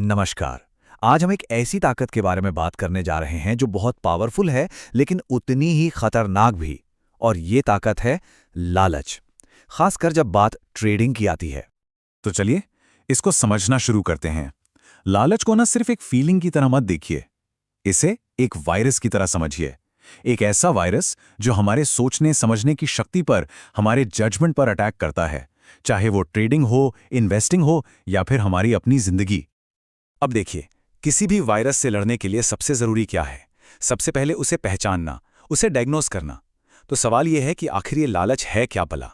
नमस्कार। आज हम एक ऐसी ताकत के बारे में बात करने जा रहे हैं जो बहुत पावरफुल है लेकिन उतनी ही खतरनाक भी। और ये ताकत है लालच, खासकर जब बात ट्रेडिंग की आती है। तो चलिए इसको समझना शुरू करते हैं। लालच को ना सिर्फ एक फीलिंग की तरह मत देखिए, इसे एक वायरस की तरह समझिए। एक ऐसा वायरस जो हमारे सोचने समझने की शक्ति पर, हमारे जजमेंट पर अटैक करता है, चाहे वो ट्रेडिंग हो, इन्वेस्टिंग हो या फिर हमारी अपनी जिंदगी। अब देखिए, किसी भी वायरस से लड़ने के लिए सबसे जरूरी क्या है? सबसे पहले उसे पहचानना, उसे डायग्नोस करना। तो सवाल यह है कि आखिर ये लालच है क्या भला?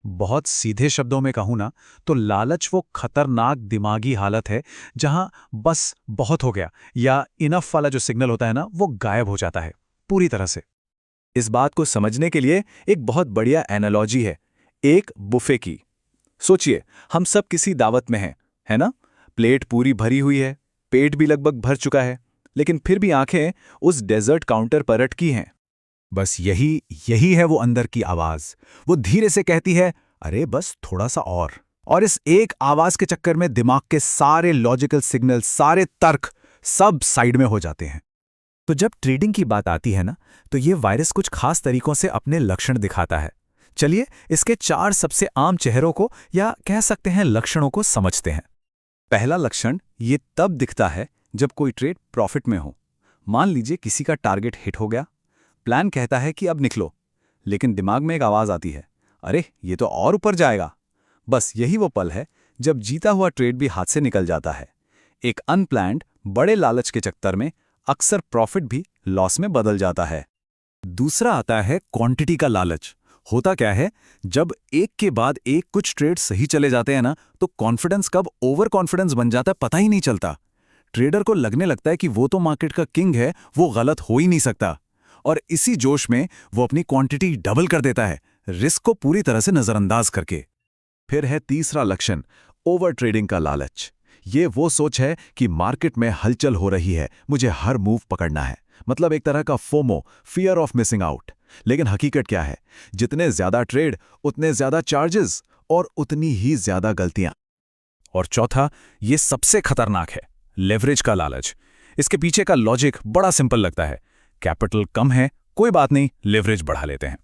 बहुत सीधे शब्दों में कहूं ना, तो लालच वो खतरनाक दिमागी हालत है जहां बस बहुत हो गया या इनफ वाला जो सिग्नल होता है ना, वो गायब हो जाता है पूरी तरह से। इस बात को समझने के लिए एक बहुत बढ़िया एनालॉजी है, एक बुफे की। सोचिए, हम सब किसी दावत में हैं, है ना? प्लेट पूरी भरी हुई है, पेट भी लगभग भर चुका है, लेकिन फिर भी आंखें उस डेजर्ट काउंटर पर अटकी हैं। बस यही यही है वो अंदर की आवाज। वो धीरे से कहती है, अरे बस थोड़ा सा और इस एक आवाज के चक्कर में दिमाग के सारे लॉजिकल सिग्नल, सारे तर्क सब साइड में हो जाते हैं। तो जब ट्रेडिंग की बात आती है ना, तो ये वायरस कुछ खास तरीकों से अपने लक्षण दिखाता है। चलिए इसके 4 सबसे आम चेहरों को, या कह सकते हैं लक्षणों को, समझते हैं। पहला लक्षण ये तब दिखता है जब कोई ट्रेड प्रॉफिट में हो। मान लीजिए किसी का टारगेट हिट हो गया, प्लान कहता है कि अब निकलो, लेकिन दिमाग में एक आवाज आती है, अरे ये तो और ऊपर जाएगा। बस यही वो पल है जब जीता हुआ ट्रेड भी हाथ से निकल जाता है। एक अनप्लान्ड बड़े लालच के चक्कर में अक्सर प्रॉफिट भी लॉस में बदल जाता है। दूसरा आता है क्वांटिटी का लालच। होता क्या है, जब एक के बाद एक कुछ ट्रेड सही चले जाते हैं ना, तो कॉन्फिडेंस कब ओवर कॉन्फिडेंस बन जाता है पता ही नहीं चलता। ट्रेडर को लगने लगता है कि वो तो मार्केट का किंग है, वो गलत हो ही नहीं सकता। और इसी जोश में वो अपनी क्वांटिटी डबल कर देता है, रिस्क को पूरी तरह से नजरअंदाज करके। फिर है तीसरा लक्षण, ओवर ट्रेडिंग का लालच। ये वो सोच है कि मार्केट में हलचल हो रही है, मुझे हर मूव पकड़ना है। मतलब एक तरह का FOMO, fear of missing out. लेकिन हकीकत क्या है? जितने ज्यादा ट्रेड उतने ज्यादा चार्जेस और उतनी ही ज्यादा गलतियां। और चौथा, ये सबसे खतरनाक है, लेवरेज का लालच। इसके पीछे का लॉजिक बड़ा सिंपल लगता है। कैपिटल कम है, कोई बात नहीं, लेवरेज बढ़ा लेते हैं।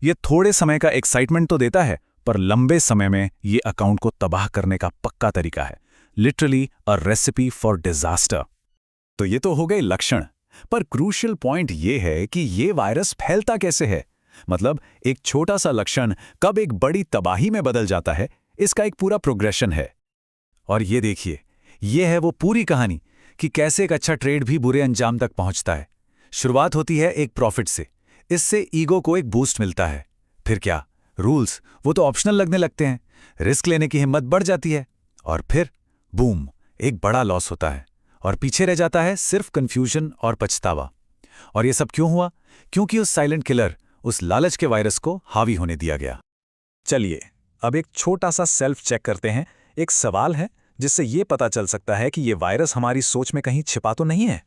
ये थोड़े समय का एक्साइटमेंट तो देता है, पर लंबे समय में ये अकाउंट को तबाह करने का पक्का तरीका है। Literally a recipe for disaster. तो ये तो हो गए लक्षण, पर क्रूशियल पॉइंट ये है कि ये वायरस फैलता कैसे है। मतलब एक छोटा सा लक्षण कब एक बड़ी तबाही में बदल जाता है, इसका एक पूरा प्रोग्रेशन है। और ये देखिए, ये है वो पूरी कहानी कि कैसे एक अच्छा ट्रेड भी बुरे अंजाम तक पहुंचता है। शुरुआत होती है एक प्रॉफिट से, इससे ईगो को एक बूस्ट मिलता है। फिर क्या, रूल्स वो तो ऑप्शनल लगने लगते हैं, रिस्क लेने की हिम्मत बढ़ जाती है, और फिर बूम, एक बड़ा लॉस होता है और पीछे रह जाता है सिर्फ कंफ्यूजन और पछतावा। और ये सब क्यों हुआ? क्योंकि उस साइलेंट किलर, उस लालच के वायरस को हावी होने दिया गया। चलिए अब एक छोटा सा सेल्फ चेक करते हैं। एक सवाल है जिससे ये पता चल सकता है कि ये वायरस हमारी सोच में कहीं छिपा तो नहीं है।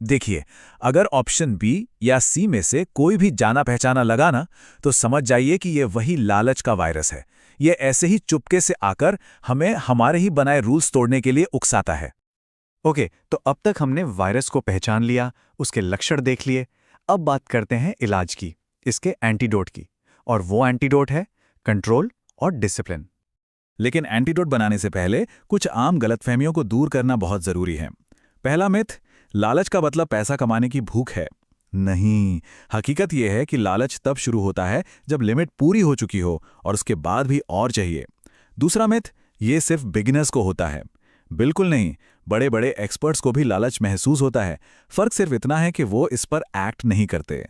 देखिए, अगर ऑप्शन बी या सी में से कोई भी जाना पहचाना लगा ना, तो समझ जाइए कि ये वही लालच का वायरस है। ये ऐसे ही चुपके से आकर हमें हमारे ही बनाए रूल्स तोड़ने के लिए उकसाता है। ओके, तो अब तक हमने वायरस को पहचान लिया, उसके लक्षण देख लिए। अब बात करते हैं इलाज की, इसके एंटीडोट की। और वो एंटीडोट है कंट्रोल और डिसिप्लिन। लेकिन एंटीडोट बनाने से पहले कुछ आम गलतफहमियों को दूर करना बहुत जरूरी है। पहला मिथ, लालच का मतलब पैसा कमाने की भूख है। नहीं, हकीकत यह है कि लालच तब शुरू होता है जब लिमिट पूरी हो चुकी हो और उसके बाद भी और चाहिए। दूसरा मिथ, ये सिर्फ बिगिनर्स को होता है। बिल्कुल नहीं, बड़े बड़े एक्सपर्ट्स को भी लालच महसूस होता है। फर्क सिर्फ इतना है कि वो इस पर एक्ट नहीं करते।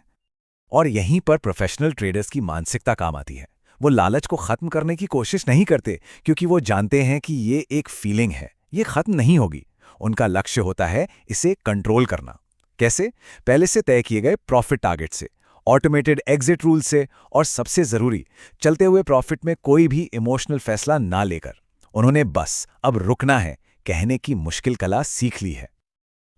और यहीं पर प्रोफेशनल ट्रेडर्स की मानसिकता काम आती है। वो लालच को खत्म करने की कोशिश नहीं करते, क्योंकि वो जानते हैं कि ये एक फीलिंग है, ये खत्म नहीं होगी। उनका लक्ष्य होता है इसे कंट्रोल करना। कैसे? पहले से तय किए गए प्रॉफिट टारगेट से, ऑटोमेटेड एग्जिट रूल से, और सबसे जरूरी, चलते हुए प्रॉफिट में कोई भी इमोशनल फैसला ना लेकर। उन्होंने बस अब रुकना है कहने की मुश्किल कला सीख ली है।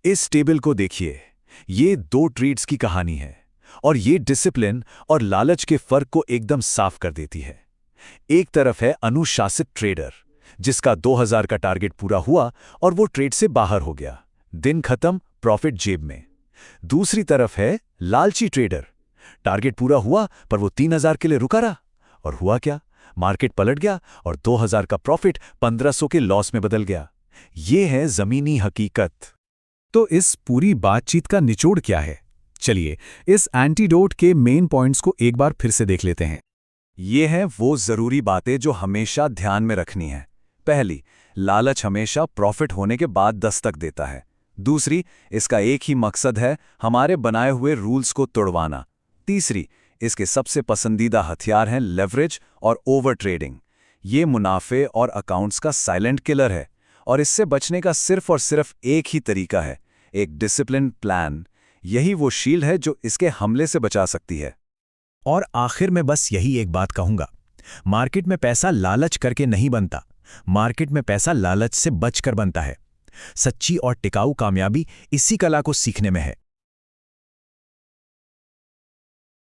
इस टेबल को देखिए, ये 2 ट्रेड्स की कहानी है, और ये डिसिप्लिन और लालच के फर्क को एकदम साफ कर देती है। एक तरफ है अनुशासित ट्रेडर, जिसका 2000 का टारगेट पूरा हुआ और वो ट्रेड से बाहर हो गया। दिन खत्म, प्रॉफिट जेब में। दूसरी तरफ है लालची ट्रेडर। टारगेट पूरा हुआ पर वो 3000 के लिए रुका रहा। और हुआ क्या? मार्केट पलट गया और 2000 का प्रॉफिट 1500 के लॉस में बदल गया। ये है जमीनी हकीकत। तो इस पूरी बातचीत का निचोड़ क्या है? चलिए इस एंटीडोट के मेन पॉइंट्स को एक बार फिर से देख लेते हैं। ये हैं वो जरूरी बातें जो हमेशा ध्यान में रखनी है। पहली, लालच हमेशा प्रॉफिट होने के बाद दस्तक देता है। दूसरी, इसका एक ही मकसद है, हमारे बनाए हुए रूल्स को तोड़वाना। तीसरी, इसके सबसे पसंदीदा हथियार हैं लेवरेज और ओवर ट्रेडिंग। ये मुनाफे और अकाउंट्स का साइलेंट किलर है और इससे बचने का सिर्फ और सिर्फ एक ही तरीका है, एक डिसिप्लिन प्लान। यही वो शील्ड है जो इसके हमले से बचा सकती है। और आखिर में बस यही एक बात कहूंगा, मार्केट में पैसा लालच करके नहीं बनता, मार्केट में पैसा लालच से बचकर बनता है। सच्ची और टिकाऊ कामयाबी इसी कला को सीखने में है।